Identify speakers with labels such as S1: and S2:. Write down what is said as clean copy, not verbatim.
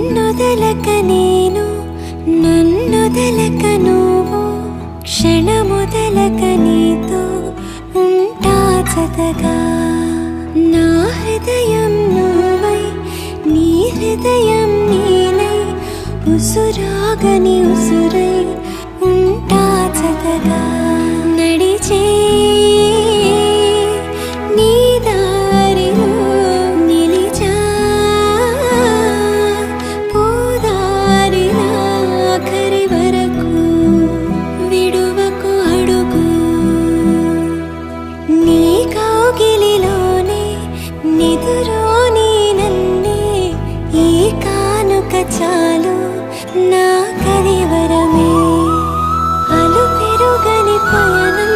S1: నిన్నొదలక నేను నన్నొదలక నువ్వు క్షణమొదలక నీతో ఉంటా జతగా నా హృదయం నువ్వై నీ హృదయం నీలై ఉసురాగని ఉసురై ఉంటా జతగా నడిచే నీ దారిలో నిలిచా పోదారిలా ఆఖరి వరకు విడువకు అడుగు నీ కౌగిలిలోనే నిదురోని నన్నే ఈ కానుక చాలు నా కరివరమే అలు పెరుగని పయనం